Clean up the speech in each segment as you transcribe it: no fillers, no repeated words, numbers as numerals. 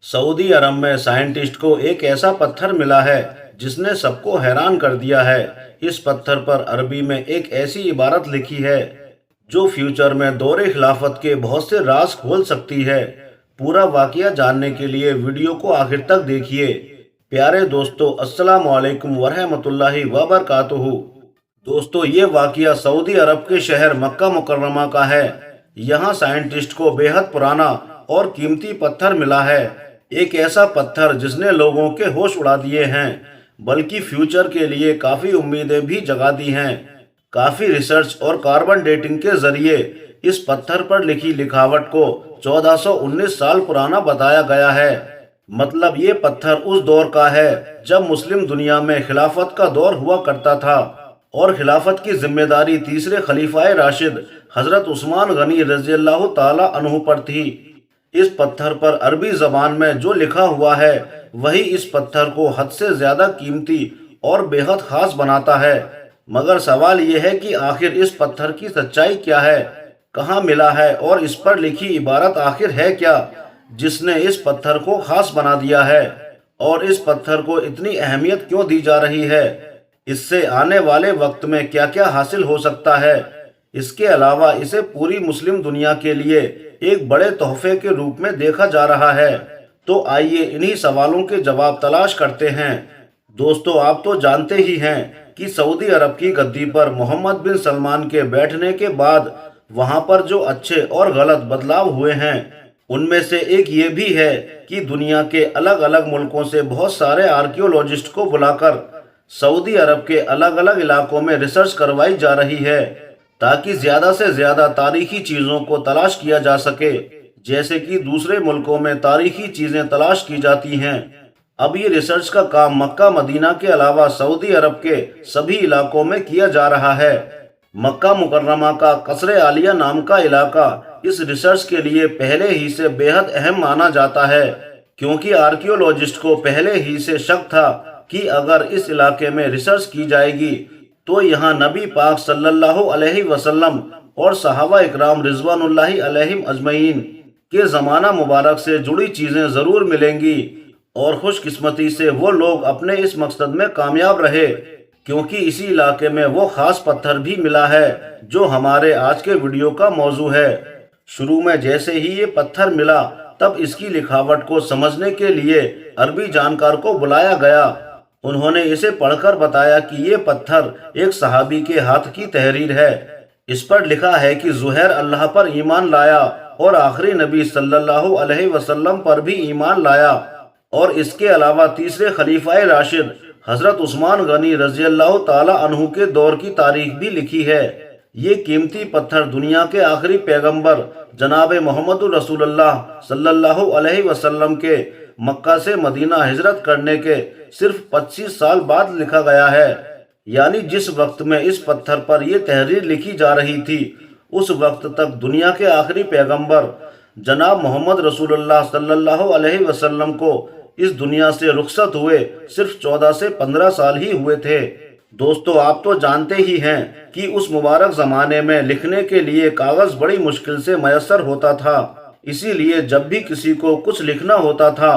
Saudi अरब में scientist को एक ऐसा पत्थर मिला है जिसने सबको हैरान कर दिया है। इस पत्थर पर अरबी में एक ऐसी इबारत लिखी है जो फ्यूचर में दौरे खिलाफत के बहुत से राज खोल सकती है। पूरा वाकया जानने के लिए वीडियो को आखिर तक देखिए। प्यारे दोस्तों, अस्सलाम वालेकुम वरहमतुल्लाहि वबरकातुहू। दोस्तों, ये वाकया सऊदी अरब के शहर मक्का मुकर्रमा का है। यहाँ साइंटिस्ट को बेहद पुराना और कीमती पत्थर मिला है। एक ऐसा पत्थर जिसने लोगों के होश उड़ा दिए हैं, बल्कि फ्यूचर के लिए काफी उम्मीदें भी जगा दी हैं। काफी रिसर्च और कार्बन डेटिंग के जरिए इस पत्थर पर लिखी लिखावट को 1419 साल पुराना बताया गया है। मतलब ये पत्थर उस दौर का है जब मुस्लिम दुनिया में खिलाफत का दौर हुआ करता था और खिलाफत की जिम्मेदारी तीसरे खलीफाए राशिद हजरत उस्मान गनी रज़ियल्लाहु ताला अन्हु पर थी। इस पत्थर पर अरबी जबान में जो लिखा हुआ है वही इस पत्थर को हद से ज्यादा कीमती और बेहद खास बनाता है। मगर सवाल यह है कि आखिर इस पत्थर की सच्चाई क्या है, कहाँ मिला है और इस पर लिखी इबारत आखिर है क्या जिसने इस पत्थर को खास बना दिया है, और इस पत्थर को इतनी अहमियत क्यों दी जा रही है। इससे आने वाले वक्त में क्या क्या हासिल हो सकता है। इसके अलावा इसे पूरी मुस्लिम दुनिया के लिए एक बड़े तोहफे के रूप में देखा जा रहा है। तो आइए इन्हीं सवालों के जवाब तलाश करते हैं। दोस्तों, आप तो जानते ही हैं कि सऊदी अरब की गद्दी पर मोहम्मद बिन सलमान के बैठने के बाद वहां पर जो अच्छे और गलत बदलाव हुए हैं उनमें से एक ये भी है कि दुनिया के अलग अलग मुल्कों से बहुत सारे आर्कियोलॉजिस्ट को बुलाकर सऊदी अरब के अलग अलग इलाकों में रिसर्च करवाई जा रही है ताकि ज्यादा से ज्यादा तारीखी चीजों को तलाश किया जा सके, जैसे कि दूसरे मुल्कों में तारीखी चीजें तलाश की जाती हैं। अब ये रिसर्च का काम मक्का मदीना के अलावा सऊदी अरब के सभी इलाकों में किया जा रहा है। मक्का मुकर्रमा का कसरे आलिया नाम का इलाका इस रिसर्च के लिए पहले ही से बेहद अहम माना जाता है, क्योंकि आर्कियोलॉजिस्ट को पहले ही से शक था कि अगर इस इलाके में रिसर्च की जाएगी तो यहाँ नबी पाक सल्लल्लाहु अलैहि वसल्लम और सहाबा इकराम रिजवानुल्लाहि अलैहिम अजमईन के ज़माना मुबारक से जुड़ी चीज़ें ज़रूर मिलेंगी, और खुशकिस्मती से वो लोग अपने इस मकसद में कामयाब रहे, क्योंकि इसी इलाके में वो ख़ास पत्थर भी मिला है जो हमारे आज के वीडियो का मौजू है। शुरू में जैसे ही ये पत्थर मिला तब इसकी लिखावट को समझने के लिए अरबी जानकार को बुलाया गया। उन्होंने इसे पढ़कर बताया कि ये पत्थर एक सहाबी के हाथ की तहरीर है। इस पर लिखा है कि ज़ुहैर अल्लाह पर ईमान लाया और आखिरी नबी सल्लल्लाहु अलैहि वसल्लम पर भी ईमान लाया, और इसके अलावा तीसरे खलीफाए राशिद हजरत उस्मान गनी रज़ियल्लाहु ताला अन्हु के दौर की तारीख भी लिखी है। ये कीमती पत्थर दुनिया के आखिरी पैगंबर जनाब मोहम्मद रसूलुल्लाह सल्लल्लाहु अलैहि वसल्लम के मक्का से मदीना हिजरत करने के सिर्फ 25 साल बाद लिखा गया है। यानी जिस वक्त में इस पत्थर पर यह तहरीर लिखी जा रही थी उस वक्त तक दुनिया के आखिरी पैगंबर जनाब मोहम्मद रसूलुल्लाह सल्लल्लाहु अलैहि वसल्लम को इस दुनिया से रुखसत हुए सिर्फ 14 से 15 साल ही हुए थे। दोस्तों, आप तो जानते ही हैं कि उस मुबारक जमाने में लिखने के लिए कागज बड़ी मुश्किल से मयसर होता था। इसीलिए जब भी किसी को कुछ लिखना होता था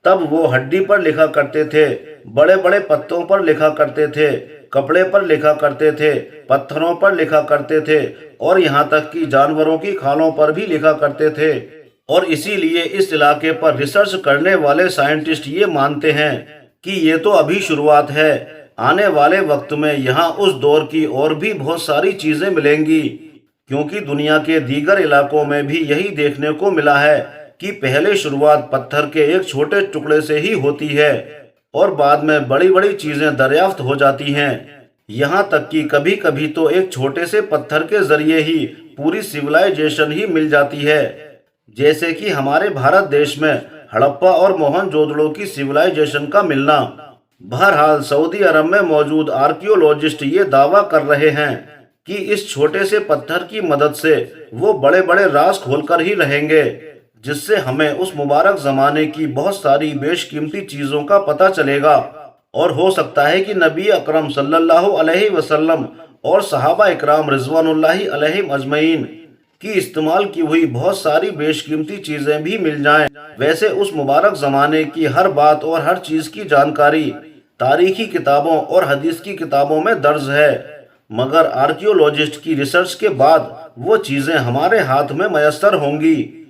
तब वो हड्डी पर लिखा करते थे, बड़े बड़े पत्तों पर लिखा करते थे, कपड़े पर लिखा करते थे, पत्थरों पर लिखा करते थे और यहाँ तक कि जानवरों की खालों पर भी लिखा करते थे। और इसीलिए इस इलाके पर रिसर्च करने वाले साइंटिस्ट ये मानते हैं कि ये तो अभी शुरुआत है, आने वाले वक्त में यहाँ उस दौर की और भी बहुत सारी चीजें मिलेंगी, क्योंकि दुनिया के दीगर इलाकों में भी यही देखने को मिला है कि पहले शुरुआत पत्थर के एक छोटे टुकड़े से ही होती है और बाद में बड़ी बड़ी चीजें दरियाफ्त हो जाती हैं। यहाँ तक कि कभी कभी तो एक छोटे से पत्थर के जरिए ही पूरी सिविलाइजेशन ही मिल जाती है, जैसे कि हमारे भारत देश में हड़प्पा और मोहनजोदड़ो की सिविलाइजेशन का मिलना। बहरहाल सऊदी अरब में मौजूद आर्कियोलॉजिस्ट ये दावा कर रहे हैं कि इस छोटे से पत्थर की मदद से वो बड़े बड़े राज खोलकर ही रहेंगे, जिससे हमें उस मुबारक जमाने की बहुत सारी बेशकीमती चीजों का पता चलेगा, और हो सकता है कि नबी अकरम सल्लल्लाहु अलैहि वसल्लम और सहाबा इकराम रिजवानुल्लाहि अलैहिम अजमईन کی استعمال کی ہوئی بہت ساری بیش قیمتی چیزیں بھی مل جائیں۔ ویسے اس مبارک زمانے کی ہر بات اور ہر چیز کی جانکاری تاریخی کتابوں اور حدیث کی کتابوں میں درج ہے، مگر آرکیولوجسٹ کی ریسرچ کے بعد وہ چیزیں ہمارے ہاتھ میں میسر ہوں گی،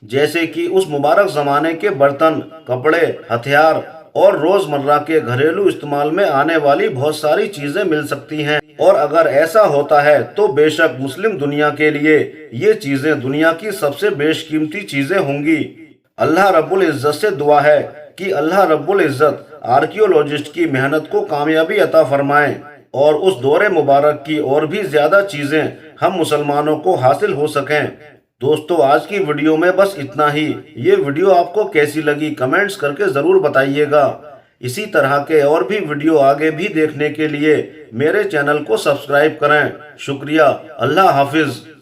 جیسے کہ اس مبارک زمانے کے برتن، کپڑے، ہتھیار اور روزمرہ کے گھریلو استعمال میں آنے والی بہت ساری چیزیں مل سکتی ہیں۔ اور اگر ایسا ہوتا ہے تو بے شک مسلم دنیا کے لیے یہ چیزیں دنیا کی سب سے بیش قیمتی چیزیں ہوں گی۔ اللہ رب العزت سے دعا ہے کہ اللہ رب العزت آرکیولوجسٹ کی محنت کو کامیابی عطا فرمائیں اور اس دور مبارک کی اور بھی زیادہ چیزیں ہم مسلمانوں کو حاصل ہو سکیں۔ دوستو، آج کی ویڈیو میں بس اتنا ہی۔ یہ ویڈیو آپ کو کیسی لگی کمنٹس کر کے ضرور بتائیے گا۔ اسی طرح کے اور بھی ویڈیو آگے بھی دیکھنے کے لیے میرے چینل کو سبسکرائب کریں۔ شکریہ۔ اللہ حافظ۔